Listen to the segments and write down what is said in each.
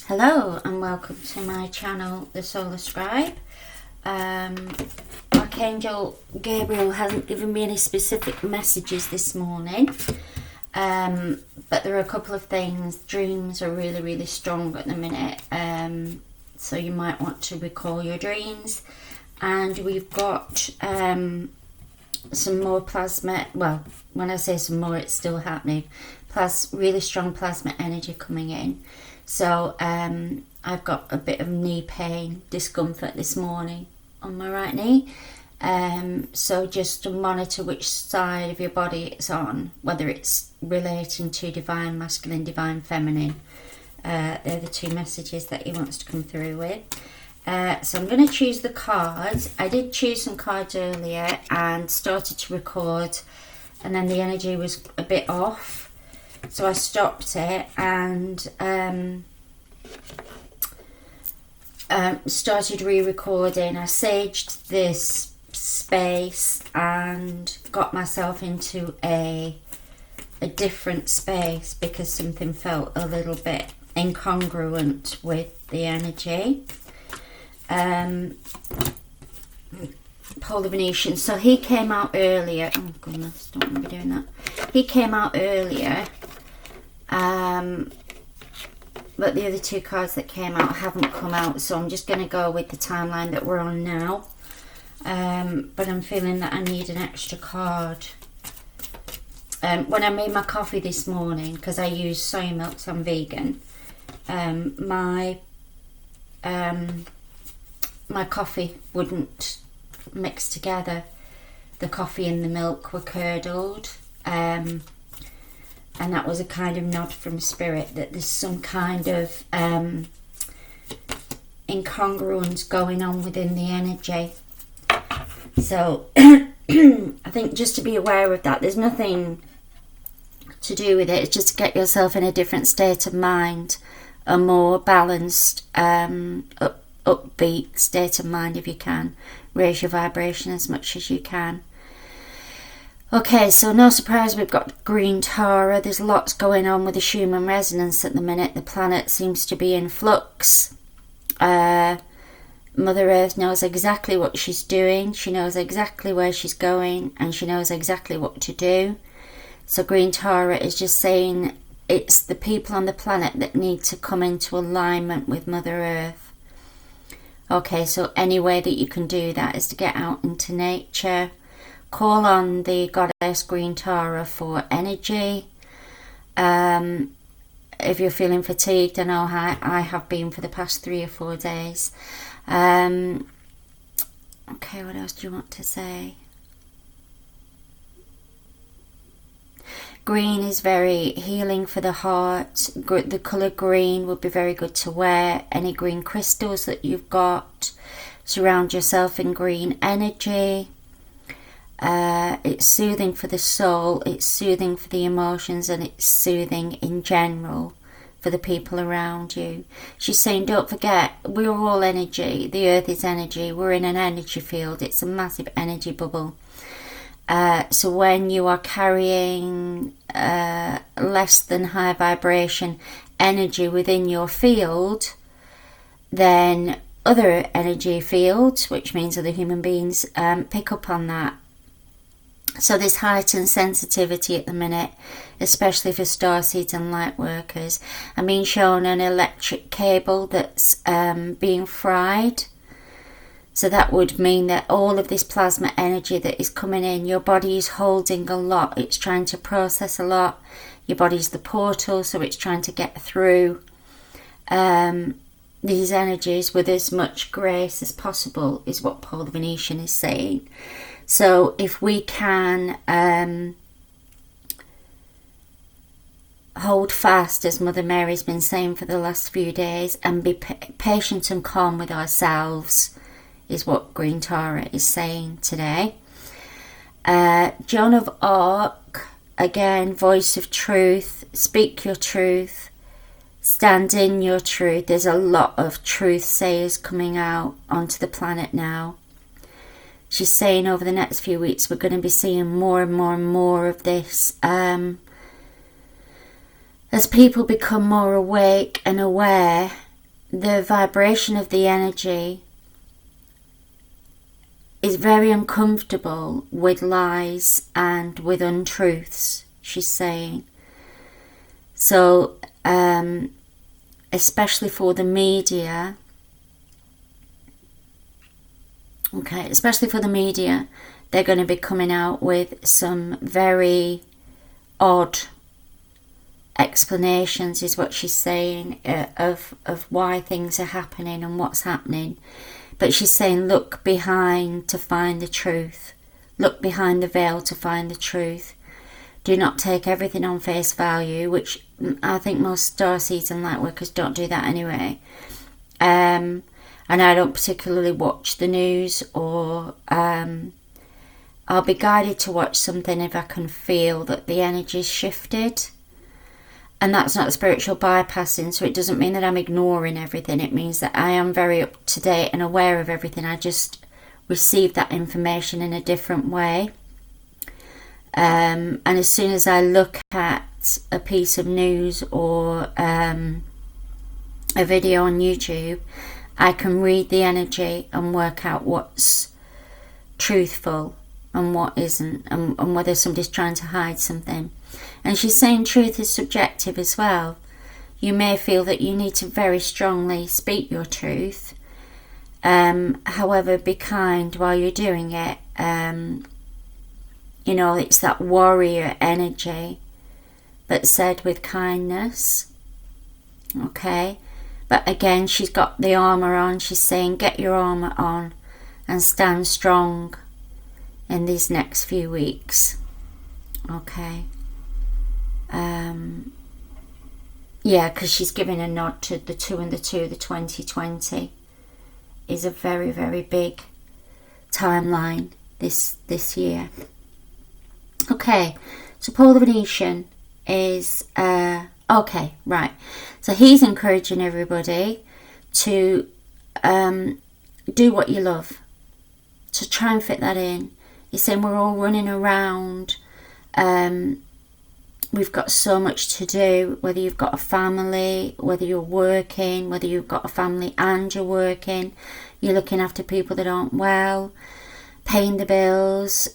Hello and welcome to my channel, the Solar Scribe. Archangel Gabriel hasn't given me any specific messages this morning, but there are a couple of things. Dreams are really strong at the minute, so you might want to recall your dreams. And we've got some more plasma, well, when I say some more, it's still happening, really strong plasma energy coming in. So I've got a bit of knee pain, discomfort this morning on my right knee. So just to monitor which side of your body it's on, whether it's relating to divine masculine, divine feminine. They're the two messages that he wants to come through with. So I'm going to choose the cards. I did choose some cards earlier and started to record, and then the energy was a bit off. So I stopped it and started re-recording. I saged this space and got myself into a different space because something felt a little bit incongruent with the energy. Paul the Venetian. So he came out earlier. Oh goodness, don't want to be doing that. He came out earlier. But the other two cards that came out haven't come out, so I'm just going to go with the timeline that we're on now. But I'm feeling that I need an extra card. When I made my coffee this morning, because I use soy milk, so I'm vegan, my coffee wouldn't mix together. The coffee and the milk were curdled. And that was a kind of nod from spirit that there's some kind of incongruence going on within the energy. So I think just to be aware of that, there's nothing to do with it. It's just to get yourself in a different state of mind, a more balanced, upbeat state of mind if you can. Raise your vibration as much as you can. Okay, so no surprise we've got green Tara. There's lots going on with the Schumann resonance at the minute. The planet seems to be in flux. Mother Earth knows exactly what she's doing. She knows exactly where she's going, and she knows exactly what to do. So green Tara is just saying it's the people on the planet that need to come into alignment with Mother Earth. Okay, so any way that you can do that is to get out into nature. Call on the goddess Green Tara for energy. If you're feeling fatigued, I know I have been for the past 3 or 4 days. Okay, what else do you want to say? Green is very healing for the heart. The colour green would be very good to wear. Any green crystals that you've got. Surround yourself in green energy. It's soothing for the soul, it's soothing for the emotions, and it's soothing in general for the people around you. She's saying, don't forget, we're all energy. The earth is energy. We're in an energy field. It's a massive energy bubble. So when you are carrying less than high vibration energy within your field, then other energy fields, which means other human beings, pick up on that. So there's heightened sensitivity at the minute, especially for starseeds and light workers. I'm being shown an electric cable that's being fried. So that would mean that all of this plasma energy that is coming in, your body is holding a lot. It's trying to process a lot. Your body's the portal, so it's trying to get through these energies with as much grace as possible, is what Paul the Venetian is saying. So if we can hold fast, as Mother Mary's been saying for the last few days, and be patient and calm with ourselves, is what Green Tara is saying today. Joan of Arc, again, voice of truth, speak your truth, stand in your truth. There's a lot of truth sayers coming out onto the planet now. She's saying over the next few weeks we're going to be seeing more and more and more of this as people become more awake and aware the vibration of the energy is very uncomfortable with lies and with untruths, she's saying. So, especially for the media, they're going to be coming out with some very odd explanations, is what she's saying, of why things are happening and what's happening. But she's saying, look behind to find the truth. Look behind the veil to find the truth. Do not take everything on face value, which I think most starseeds and lightworkers don't do that anyway. And I don't particularly watch the news, or I'll be guided to watch something if I can feel that the energy's shifted. And that's not spiritual bypassing, so it doesn't mean that I'm ignoring everything. It means that I am very up to date and aware of everything. I just receive that information in a different way. And as soon as I look at a piece of news or a video on YouTube, I can read the energy and work out what's truthful and what isn't, and whether somebody's trying to hide something. And she's saying truth is subjective as well. You may feel that you need to very strongly speak your truth. However, be kind while you're doing it. You know, it's that warrior energy, but said with kindness. Okay? But again, she's got the armour on. She's saying, get your armour on and stand strong in these next few weeks. Okay? Yeah, because she's giving a nod to the 2 and the 2. The 2020 is a very, very big timeline this year. Okay, so Paul the Venetian is okay, right. So he's encouraging everybody to do what you love, to try and fit that in. He's saying we're all running around. We've got so much to do, whether you've got a family, whether you're working, whether you've got a family and you're working, you're looking after people that aren't well, paying the bills,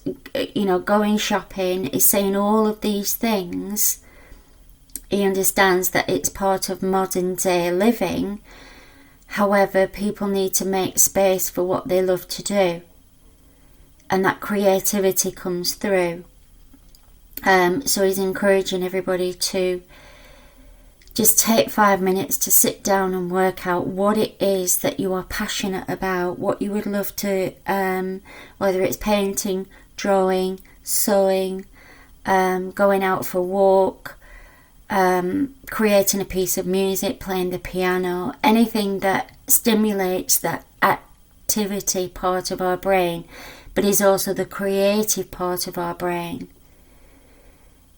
you know, going shopping. He's saying all of these things. He understands that it's part of modern day living. However, people need to make space for what they love to do. And that creativity comes through. So he's encouraging everybody to just take 5 minutes to sit down and work out what it is that you are passionate about, what you would love to, whether it's painting, drawing, sewing, going out for a walk, creating a piece of music, playing the piano, anything that stimulates that activity part of our brain, but is also the creative part of our brain.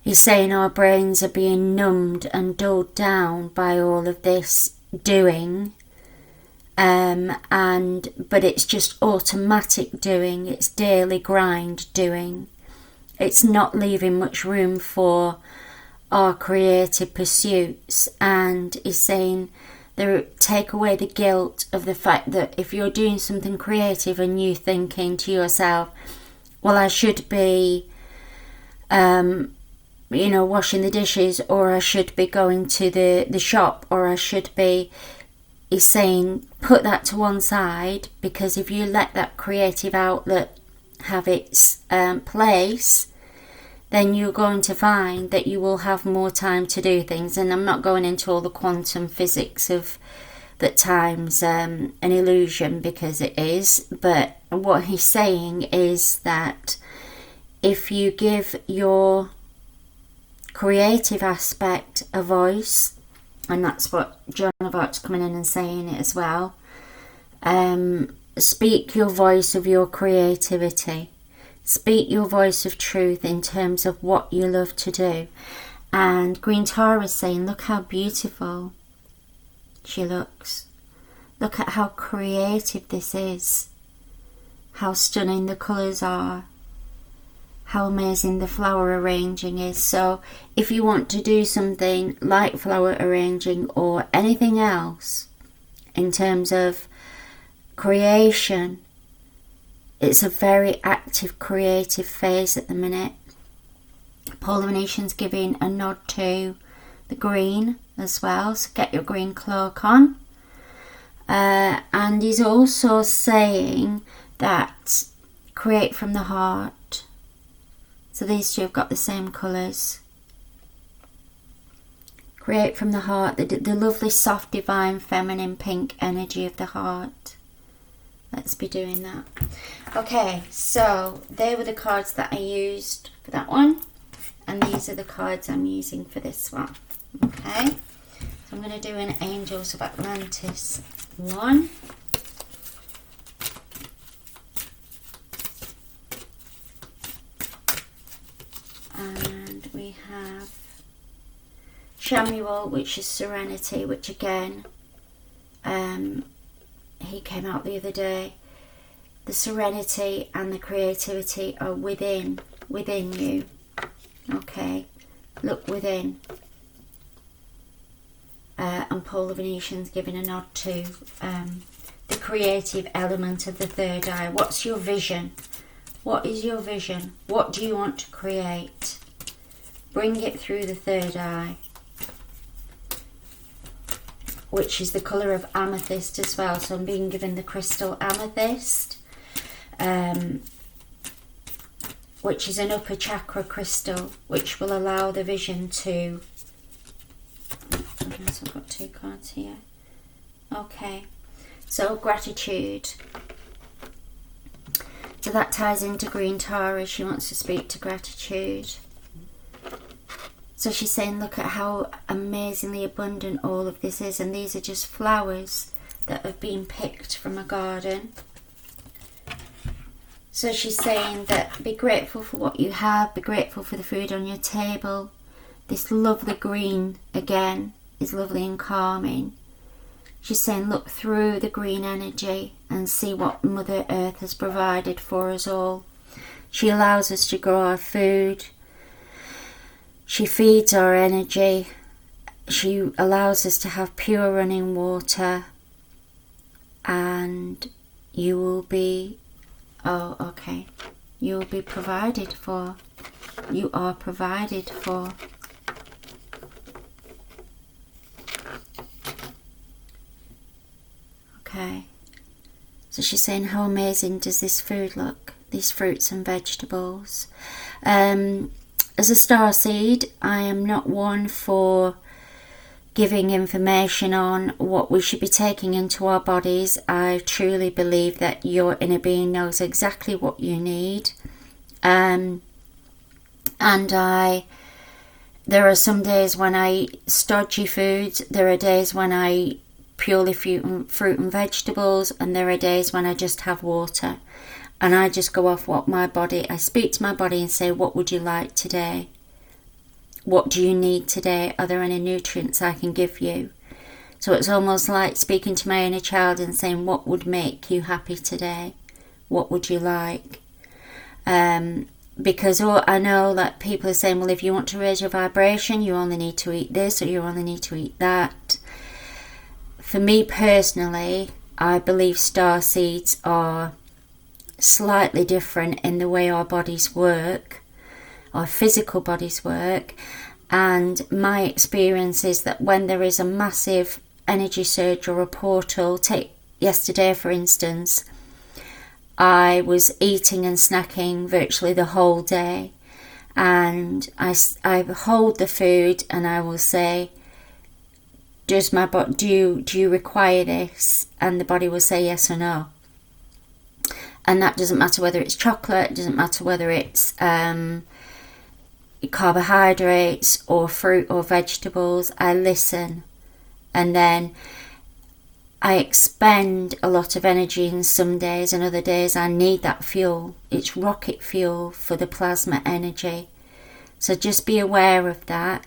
He's saying our brains are being numbed and dulled down by all of this doing, but it's just automatic doing, it's daily grind doing. It's not leaving much room for our creative pursuits. And he's saying take away the guilt of the fact that if you're doing something creative and you thinking to yourself, well, I should be washing the dishes, or I should be going to the shop, or I should be, he's saying put that to one side, because if you let that creative outlet have its place, then you're going to find that you will have more time to do things. And I'm not going into all the quantum physics of that time's an illusion, because it is, but what he's saying is that if you give your creative aspect a voice, and that's what Joan Of Arc's coming in and saying it as well, speak your voice of your creativity, speak your voice of truth in terms of what you love to do. And Green Tara is saying, look how beautiful she looks, look at how creative this is, how stunning the colours are, how amazing the flower arranging is. So if you want to do something like flower arranging or anything else in terms of creation. It's a very active creative phase at the minute. Paul the Venetian's giving a nod to the green as well, so get your green cloak on. And he's also saying that create from the heart. So these two have got the same colours. Create from the heart, the lovely, soft, divine, feminine, pink energy of the heart. Let's be doing that. Okay, so they were the cards that I used for that one. And these are the cards I'm using for this one. Okay, so I'm going to do an Angels of Atlantis one. And we have Shamael, which is Serenity, which again, he came out the other day. The serenity and the creativity are within you. Okay, look within. And Paul the Venetian's giving a nod to the creative element of the third eye. What's your vision? What is your vision? What do you want to create? Bring it through the third eye, which is the colour of amethyst as well. So I'm being given the crystal amethyst, which is an upper chakra crystal, which will allow the vision to... So I've got two cards here. Okay, so gratitude. So that ties into Green Tara. She wants to speak to gratitude. So she's saying, look at how amazingly abundant all of this is. And these are just flowers that have been picked from a garden. So she's saying that be grateful for what you have. Be grateful for the food on your table. This lovely green, again, is lovely and calming. She's saying look through the green energy and see what Mother Earth has provided for us all. She allows us to grow our food. She feeds our energy. She allows us to have pure running water. And you will be... Oh, okay. You will be provided for. You are provided for. Okay. So she's saying, how amazing does this food look? These fruits and vegetables. As a starseed, I am not one for giving information on what we should be taking into our bodies. I truly believe that your inner being knows exactly what you need. And there are some days when I eat stodgy foods. There are days when I eat purely fruit and vegetables. And there are days when I just have water. And I just go off what my body... I speak to my body and say, what would you like today? What do you need today? Are there any nutrients I can give you? So it's almost like speaking to my inner child and saying, what would make you happy today? What would you like? Because I know that people are saying, well, if you want to raise your vibration, you only need to eat this or you only need to eat that. For me personally, I believe star seeds are slightly different in the way our bodies work, our physical bodies work. And my experience is that when there is a massive energy surge or a portal, take yesterday for instance, I was eating and snacking virtually the whole day, and I hold the food and I will say, does my body, do you require this? And the body will say yes or no. And that doesn't matter whether it's chocolate, it doesn't matter whether it's carbohydrates or fruit or vegetables. I listen, and then I expend a lot of energy in some days, and other days I need that fuel. It's rocket fuel for the plasma energy. So just be aware of that.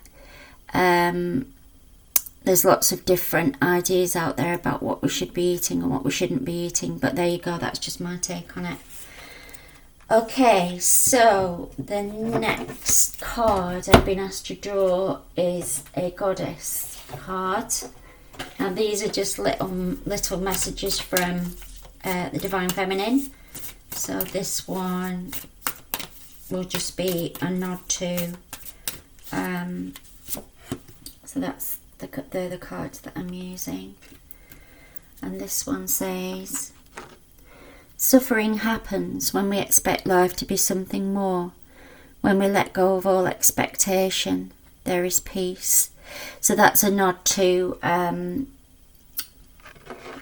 There's lots of different ideas out there about what we should be eating and what we shouldn't be eating, but there you go, that's just my take on it. Okay, so the next card I've been asked to draw is a goddess card. And these are just little messages from the Divine Feminine. So this one will just be a nod to, so that's they're the cards that I'm using. And this one says, suffering happens when we expect life to be something more. When we let go of all expectation, there is peace. So that's a nod to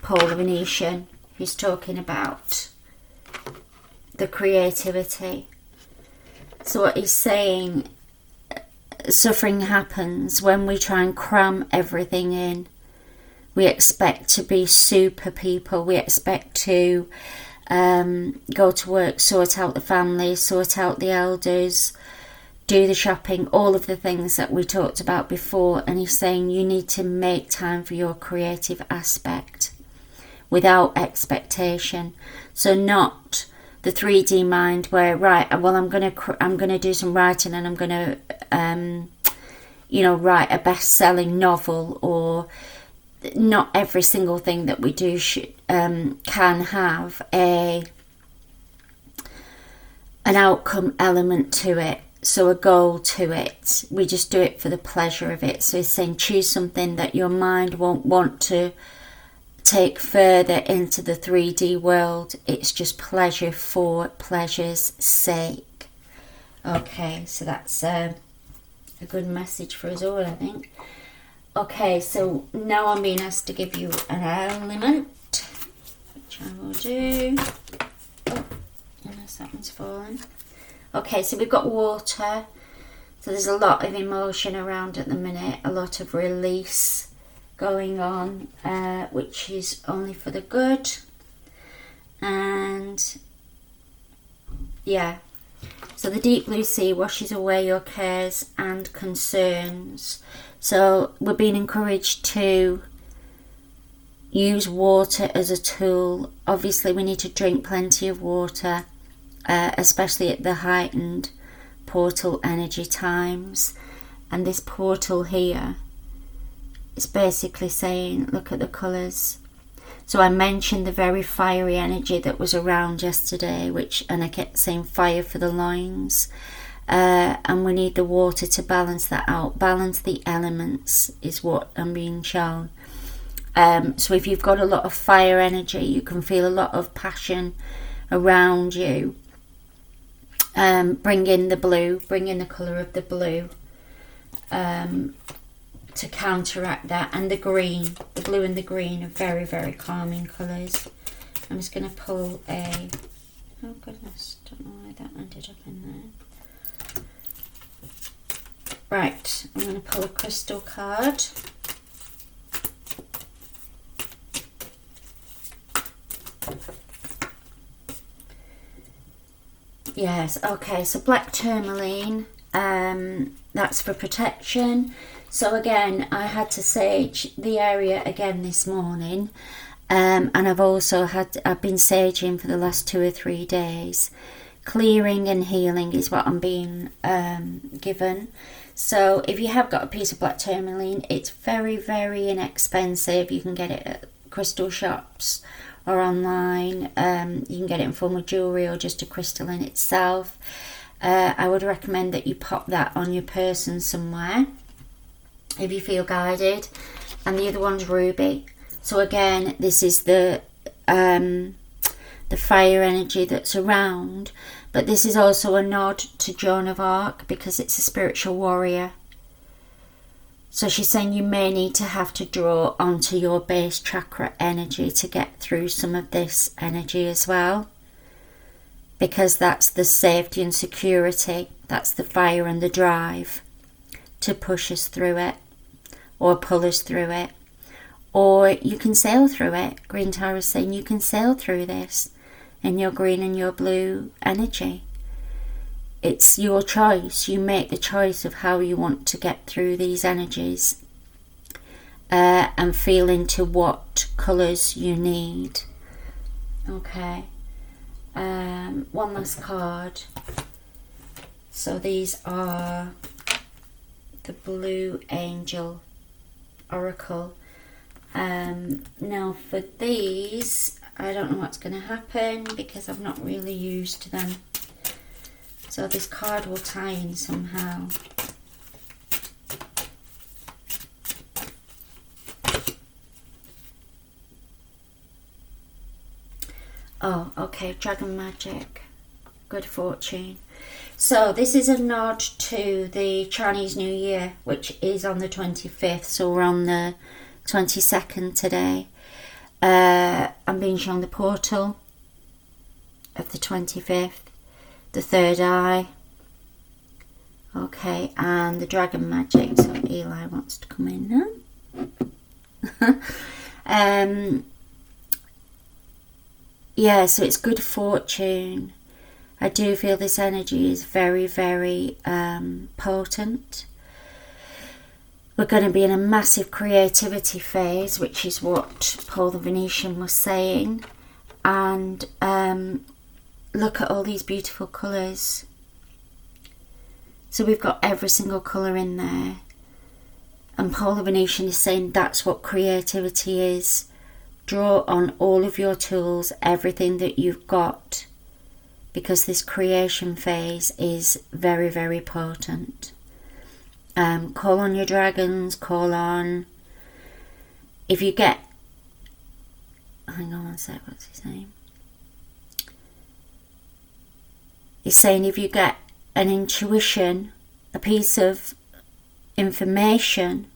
Paul the Venetian, who's talking about the creativity. So what he's saying, suffering happens when we try and cram everything in. We expect to be super people. We expect to go to work, sort out the family, sort out the elders, do the shopping, all of the things that we talked about before. And he's saying you need to make time for your creative aspect without expectation. So not the 3D mind where, right, well, I'm gonna do some writing and I'm gonna write a best-selling novel. Or not every single thing that we do can have an outcome element to it, so a goal to it. We just do it for the pleasure of it. So he's saying choose something that your mind won't want to take further into the 3D world. It's just pleasure for pleasure's sake. Okay, so that's a good message for us all, I think. Okay, so now I'm being asked to give you an element, which I will do. Oh, unless that one's fallen. Okay, so we've got water. So there's a lot of emotion around at the minute, a lot of release going on, which is only for the good. And yeah, so the deep blue sea washes away your cares and concerns. So we're being encouraged to use water as a tool. Obviously we need to drink plenty of water, especially at the heightened portal energy times. And this portal here, it's basically saying, look at the colours. So I mentioned the very fiery energy that was around yesterday, and I kept saying fire for the loins. And we need the water to balance that out. Balance the elements is what I'm being shown. So if you've got a lot of fire energy, you can feel a lot of passion around you. Bring in the blue, bring in the colour of the blue. To counteract that, and the green, the blue and the green are very, very calming colours. I'm just going to pull a, oh goodness, don't know why that ended up in there. Right, I'm going to pull a crystal card. Yes, okay, so black tourmaline, that's for protection. So again, I had to sage the area again this morning, and I've been saging for the last 2 or 3 days. Clearing and healing is what I'm being given. So if you have got a piece of black tourmaline, it's very, very inexpensive. You can get it at crystal shops or online. You can get it in form of jewellery or just a crystal in itself. I would recommend that you pop that on your person somewhere if you feel guided. And the other one's ruby. So again, this is the fire energy that's around, but this is also a nod to Joan of Arc because it's a spiritual warrior. So she's saying you may need to have to draw onto your base chakra energy to get through some of this energy as well, because that's the safety and security, that's the fire and the drive to push us through it or pull us through it. Or you can sail through it. Green Tower is saying you can sail through this in your green and your blue energy. It's your choice. You make the choice of how you want to get through these energies and feel into what colours you need. Okay. One last card. So these are the Blue Angel Oracle. Now for these, I don't know what's going to happen because I've not really used them. So this card will tie in somehow. Oh, okay, Dragon Magic, good fortune. So this is a nod to the Chinese New Year, which is on the 25th. So we're on the 22nd today. I'm being shown the portal of the 25th, the third eye. Okay, and the Dragon Magic. So Eli wants to come in now. Yeah, so it's good fortune. I do feel this energy is very, very potent. We're going to be in a massive creativity phase, which is what Paul the Venetian was saying. And look at all these beautiful colours. So we've got every single colour in there. And Paul the Venetian is saying that's what creativity is. Draw on all of your tools, everything that you've got. Because this creation phase is very, very potent. Call on your dragons, call on... If you get... Hang on one sec, what's his name? He's saying if you get an intuition, a piece of information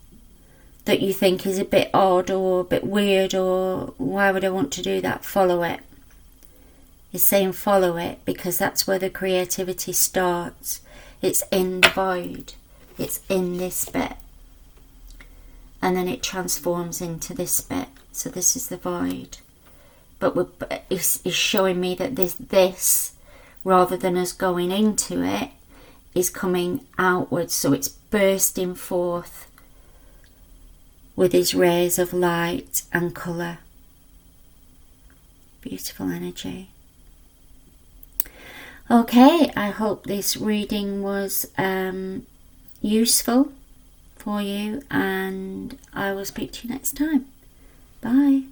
that you think is a bit odd or a bit weird or why would I want to do that, follow it. He's saying follow it because that's where the creativity starts. It's in the void. It's in this bit. And then it transforms into this bit. So this is the void. But it's showing me that this, rather than us going into it, is coming outwards. So it's bursting forth with his rays of light and colour. Beautiful energy. Okay, I hope this reading was useful for you, and I will speak to you next time. Bye.